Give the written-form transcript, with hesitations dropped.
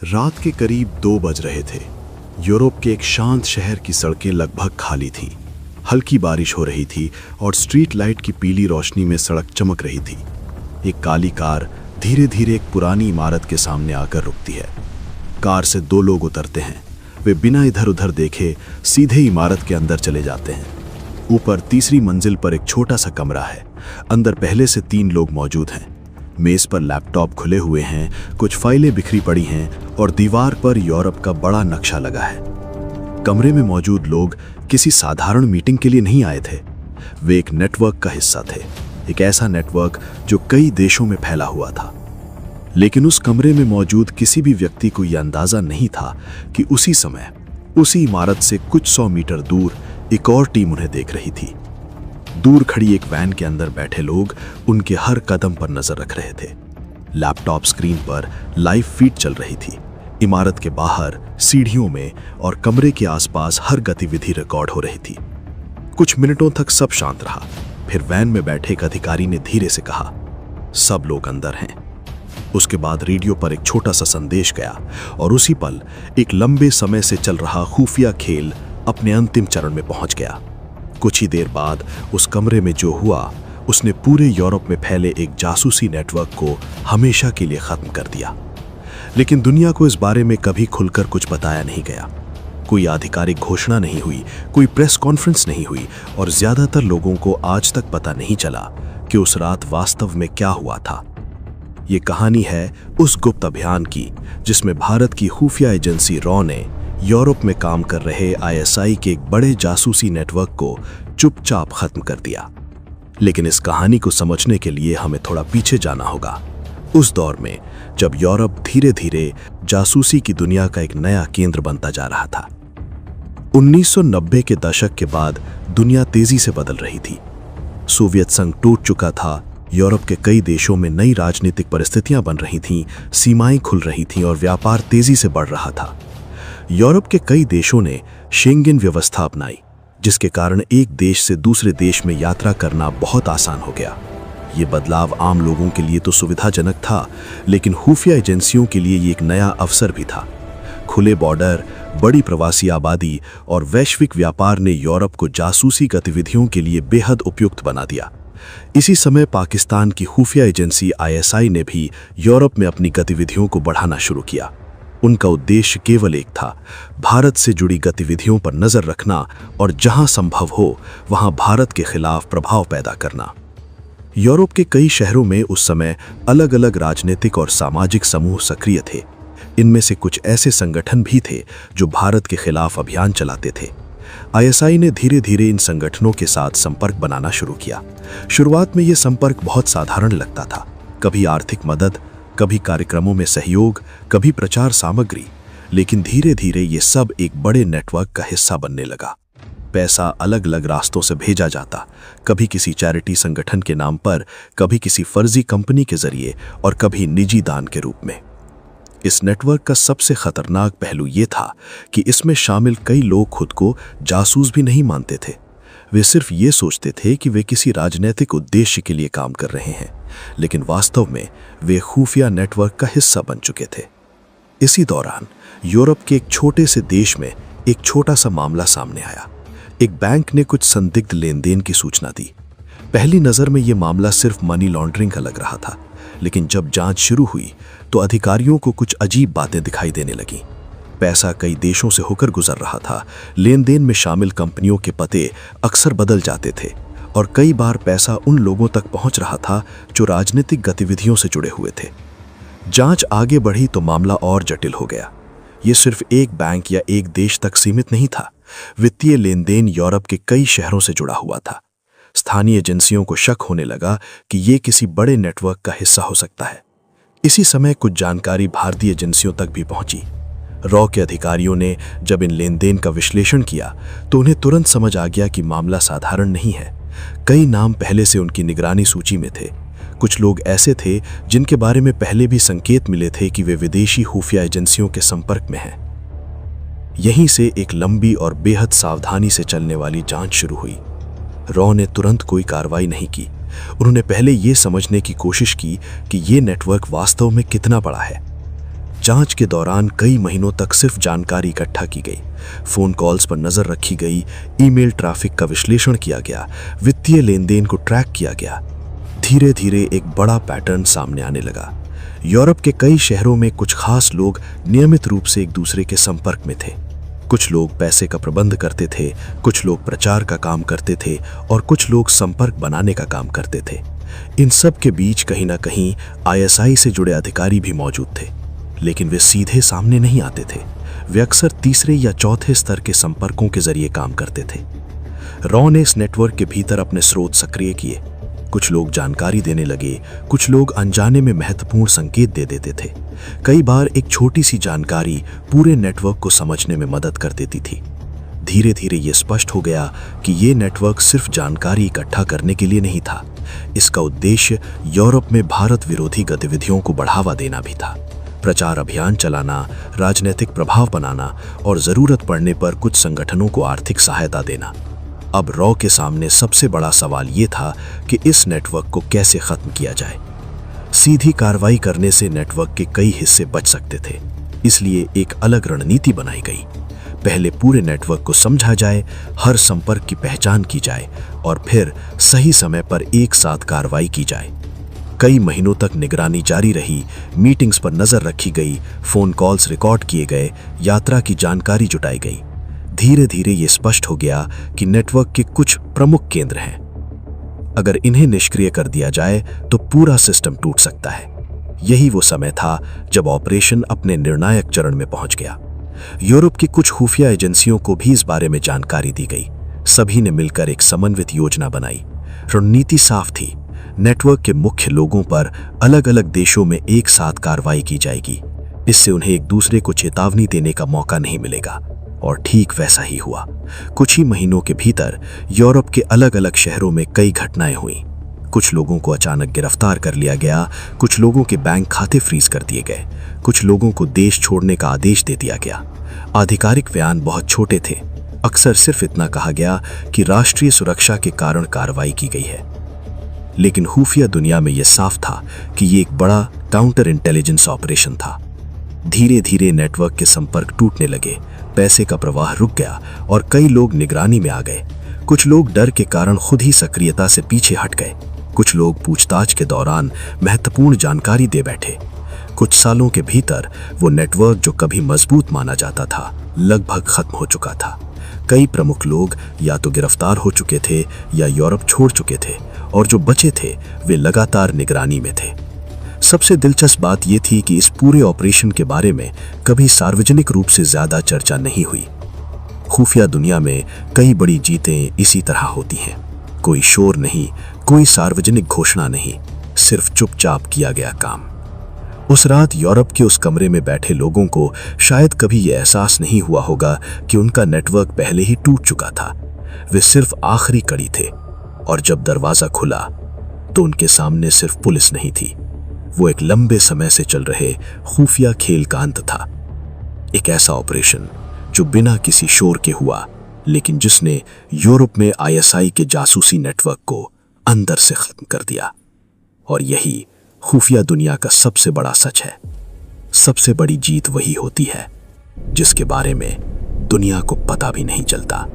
रात के करीब 2 बज रहे थे। यूरोप के एक शांत शहर की सड़कें लगभग खाली थीं। हल्की बारिश हो रही थी और स्ट्रीट लाइट की पीली रोशनी में सड़क चमक रही थी। एक काली कार धीरे धीरे एक पुरानी इमारत के सामने आकर रुकती है। कार से 2 लोग उतरते हैं। वे बिना इधर उधर देखे सीधे इमारत के अंदर चले जाते हैं। ऊपर तीसरी मंजिल पर एक छोटा सा कमरा है। अंदर पहले से 3 लोग मौजूद हैं। मेज पर लैपटॉप खुले हुए हैं, कुछ फाइलें बिखरी पड़ी हैं और दीवार पर यूरोप का बड़ा नक्शा लगा है। कमरे में मौजूद लोग किसी साधारण मीटिंग के लिए नहीं आए थे। वे एक नेटवर्क का हिस्सा थे, एक ऐसा नेटवर्क जो कई देशों में फैला हुआ था। लेकिन उस कमरे में मौजूद किसी भी व्यक्ति को यह अंदाजा नहीं था कि उसी समय उसी इमारत से कुछ 100 मीटर दूर एक और टीम उन्हें देख रही थी। दूर खड़ी एक वैन के अंदर बैठे लोग उनके हर कदम पर नजर रख रहे थे। लैपटॉप स्क्रीन पर लाइव फीड चल रही थी। इमारत के बाहर, सीढ़ियों में और कमरे के आसपास हर गतिविधि रिकॉर्ड हो रही थी। कुछ मिनटों तक सब शांत रहा। फिर वैन में बैठे एक अधिकारी ने धीरे से कहा, सब लोग अंदर हैं। उसके बाद रेडियो पर एक छोटा सा संदेश गया और उसी पल एक लंबे समय से चल रहा खुफिया खेल अपने अंतिम चरण में पहुंच गया। कुछ ही देर बाद उस कमरे में जो हुआ उसने पूरे यूरोप में फैले एक जासूसी नेटवर्क को हमेशा के लिए खत्म कर दिया। लेकिन दुनिया को इस बारे में कभी खुलकर कुछ बताया नहीं गया। कोई आधिकारिक घोषणा नहीं हुई, कोई प्रेस कॉन्फ्रेंस नहीं हुई और ज्यादातर लोगों को आज तक पता नहीं चला कि उस रात वास्तव में क्या हुआ था। ये कहानी है उस गुप्त अभियान की जिसमें भारत की खुफिया एजेंसी रॉ ने यूरोप में काम कर रहे आईएसआई के एक बड़े जासूसी नेटवर्क को चुपचाप खत्म कर दिया। लेकिन इस कहानी को समझने के लिए हमें थोड़ा पीछे जाना होगा, उस दौर में जब यूरोप धीरे धीरे जासूसी की दुनिया का एक नया केंद्र बनता जा रहा था। 1990 के दशक के बाद दुनिया तेजी से बदल रही थी। सोवियत संघ टूट चुका था। यूरोप के कई देशों में नई राजनीतिक परिस्थितियां बन रही थीं, सीमाएं खुल रही थीं और व्यापार तेजी से बढ़ रहा था। यूरोप के कई देशों ने शेंगेन व्यवस्था अपनाई, जिसके कारण एक देश से दूसरे देश में यात्रा करना बहुत आसान हो गया। ये बदलाव आम लोगों के लिए तो सुविधाजनक था, लेकिन खुफिया एजेंसियों के लिए ये एक नया अवसर भी था। खुले बॉर्डर, बड़ी प्रवासी आबादी और वैश्विक व्यापार ने यूरोप को जासूसी गतिविधियों के लिए बेहद उपयुक्त बना दिया। इसी समय पाकिस्तान की खुफिया एजेंसी आईएसआई ने भी यूरोप में अपनी गतिविधियों को बढ़ाना शुरू किया। उनका उद्देश्य केवल एक था, भारत से जुड़ी गतिविधियों पर नजर रखना और जहां संभव हो वहां भारत के खिलाफ प्रभाव पैदा करना। यूरोप के कई शहरों में उस समय अलग अलग राजनीतिक और सामाजिक समूह सक्रिय थे। इनमें से कुछ ऐसे संगठन भी थे जो भारत के खिलाफ अभियान चलाते थे। आईएसआई ने धीरे धीरे इन संगठनों के साथ संपर्क बनाना शुरू किया। शुरुआत में यह संपर्क बहुत साधारण लगता था, कभी आर्थिक मदद, कभी कार्यक्रमों में सहयोग, कभी प्रचार सामग्री। लेकिन धीरे धीरे ये सब एक बड़े नेटवर्क का हिस्सा बनने लगा। पैसा अलग अलग रास्तों से भेजा जाता, कभी किसी चैरिटी संगठन के नाम पर, कभी किसी फर्जी कंपनी के जरिए और कभी निजी दान के रूप में। इस नेटवर्क का सबसे खतरनाक पहलू ये था कि इसमें शामिल कई लोग खुद को जासूस भी नहीं मानते थे। वे सिर्फ ये सोचते थे कि वे किसी राजनीतिक उद्देश्य के लिए काम कर रहे हैं, लेकिन वास्तव में वे खुफिया नेटवर्क का हिस्सा बन चुके थे। इसी दौरान यूरोप के एक छोटे से देश में एक छोटा सा मामला सामने आया। एक बैंक ने कुछ संदिग्ध लेन देन की सूचना दी। पहली नजर में यह मामला सिर्फ मनी लॉन्ड्रिंग का लग रहा था, लेकिन जब जांच शुरू हुई तो अधिकारियों को कुछ अजीब बातें दिखाई देने लगीं। पैसा कई देशों से होकर गुजर रहा था। लेन देन में शामिल कंपनियों के पते अक्सर बदल जाते थे और कई बार पैसा उन लोगों तक पहुंच रहा था जो राजनीतिक गतिविधियों से जुड़े हुए थे। जांच आगे बढ़ी तो मामला और जटिल हो गया। ये सिर्फ एक बैंक या एक देश तक सीमित नहीं था। वित्तीय लेन देन यूरोप के कई शहरों से जुड़ा हुआ था। स्थानीय एजेंसियों को शक होने लगा कि ये किसी बड़े नेटवर्क का हिस्सा हो सकता है। इसी समय कुछ जानकारी भारतीय एजेंसियों तक भी पहुंची। रॉ के अधिकारियों ने जब इन लेन देन का विश्लेषण किया तो उन्हें तुरंत समझ आ गया कि मामला साधारण नहीं है। कई नाम पहले से उनकी निगरानी सूची में थे। कुछ लोग ऐसे थे जिनके बारे में पहले भी संकेत मिले थे कि वे विदेशी खुफिया एजेंसियों के संपर्क में हैं। यहीं से एक लंबी और बेहद सावधानी से चलने वाली जांच शुरू हुई। रॉ ने तुरंत कोई कार्रवाई नहीं की। उन्होंने पहले ये समझने की कोशिश की कि ये नेटवर्क वास्तव में कितना बड़ा है। जांच के दौरान कई महीनों तक सिर्फ जानकारी इकट्ठा की गई, फोन कॉल्स पर नजर रखी गई, ईमेल ट्रैफिक का विश्लेषण किया गया, वित्तीय लेन देन को ट्रैक किया गया। धीरे धीरे एक बड़ा पैटर्न सामने आने लगा। यूरोप के कई शहरों में कुछ खास लोग नियमित रूप से एक दूसरे के संपर्क में थे। कुछ लोग पैसे का प्रबंध करते थे, कुछ लोग प्रचार का काम करते थे और कुछ लोग संपर्क बनाने का काम करते थे। इन सब के बीच कहीं ना कहीं आईएसआई से जुड़े अधिकारी भी मौजूद थे, लेकिन वे सीधे सामने नहीं आते थे। वे अक्सर तीसरे या चौथे स्तर के संपर्कों के जरिए काम करते थे। रॉ ने इस नेटवर्क के भीतर अपने स्रोत सक्रिय किए। कुछ लोग जानकारी देने लगे, कुछ लोग अनजाने में महत्वपूर्ण संकेत दे देते थे। कई बार एक छोटी सी जानकारी पूरे नेटवर्क को समझने में मदद कर देती थी। धीरे धीरे ये स्पष्ट हो गया कि ये नेटवर्क सिर्फ जानकारी इकट्ठा करने के लिए नहीं था। इसका उद्देश्य यूरोप में भारत विरोधी गतिविधियों को बढ़ावा देना भी था। प्रचार अभियान चलाना, राजनीतिक प्रभाव बनाना और जरूरत पड़ने पर कुछ संगठनों को आर्थिक सहायता देना। अब रॉ के सामने सबसे बड़ा सवाल ये था कि इस नेटवर्क को कैसे खत्म किया जाए। सीधी कार्रवाई करने से नेटवर्क के कई हिस्से बच सकते थे, इसलिए एक अलग रणनीति बनाई गई। पहले पूरे नेटवर्क को समझा जाए, हर संपर्क की पहचान की जाए और फिर सही समय पर एक साथ कार्रवाई की जाए। कई महीनों तक निगरानी जारी रही, मीटिंग्स पर नजर रखी गई, फोन कॉल्स रिकॉर्ड किए गए, यात्रा की जानकारी जुटाई गई। धीरे धीरे ये स्पष्ट हो गया कि नेटवर्क के कुछ प्रमुख केंद्र हैं। अगर इन्हें निष्क्रिय कर दिया जाए तो पूरा सिस्टम टूट सकता है। यही वो समय था जब ऑपरेशन अपने निर्णायक चरण में पहुंच गया। यूरोप की कुछ खुफिया एजेंसियों को भी इस बारे में जानकारी दी गई। सभी ने मिलकर एक समन्वित योजना बनाई। रणनीति साफ थी, नेटवर्क के मुख्य लोगों पर अलग अलग देशों में एक साथ कार्रवाई की जाएगी। इससे उन्हें एक दूसरे को चेतावनी देने का मौका नहीं मिलेगा। और ठीक वैसा ही हुआ। कुछ ही महीनों के भीतर यूरोप के अलग अलग शहरों में कई घटनाएं हुई। कुछ लोगों को अचानक गिरफ्तार कर लिया गया, कुछ लोगों के बैंक खाते फ्रीज कर दिए गए, कुछ लोगों को देश छोड़ने का आदेश दे दिया गया। आधिकारिक बयान बहुत छोटे थे। अक्सर सिर्फ इतना कहा गया कि राष्ट्रीय सुरक्षा के कारण कार्रवाई की गई है। लेकिन खुफिया दुनिया में यह साफ था कि यह एक बड़ा काउंटर इंटेलिजेंस ऑपरेशन था। धीरे धीरे नेटवर्क के संपर्क टूटने लगे, पैसे का प्रवाह रुक गया और कई लोग निगरानी में आ गए। कुछ लोग डर के कारण खुद ही सक्रियता से पीछे हट गए। कुछ लोग पूछताछ के दौरान महत्वपूर्ण जानकारी दे बैठे। कुछ सालों के भीतर वो नेटवर्क जो कभी मजबूत माना जाता था, लगभग खत्म हो चुका था। कई प्रमुख लोग या तो गिरफ्तार हो चुके थे या यूरोप छोड़ चुके थे और जो बचे थे वे लगातार निगरानी में थे। सबसे दिलचस्प बात यह थी कि इस पूरे ऑपरेशन के बारे में कभी सार्वजनिक रूप से ज्यादा चर्चा नहीं हुई। खुफिया दुनिया में कई बड़ी जीतें इसी तरह होती हैं। कोई शोर नहीं, कोई सार्वजनिक घोषणा नहीं, सिर्फ चुपचाप किया गया काम। उस रात यूरोप के उस कमरे में बैठे लोगों को शायद कभी यह एहसास नहीं हुआ होगा कि उनका नेटवर्क पहले ही टूट चुका था। वे सिर्फ आखिरी कड़ी थे और जब दरवाजा खुला तो उनके सामने सिर्फ पुलिस नहीं थी, वो एक लंबे समय से चल रहे खुफिया खेल का अंत था। एक ऐसा ऑपरेशन जो बिना किसी शोर के हुआ, लेकिन जिसने यूरोप में आईएसआई के जासूसी नेटवर्क को अंदर से खत्म कर दिया। और यही खुफिया दुनिया का सबसे बड़ा सच है। सबसे बड़ी जीत वही होती है जिसके बारे में दुनिया को पता भी नहीं चलता।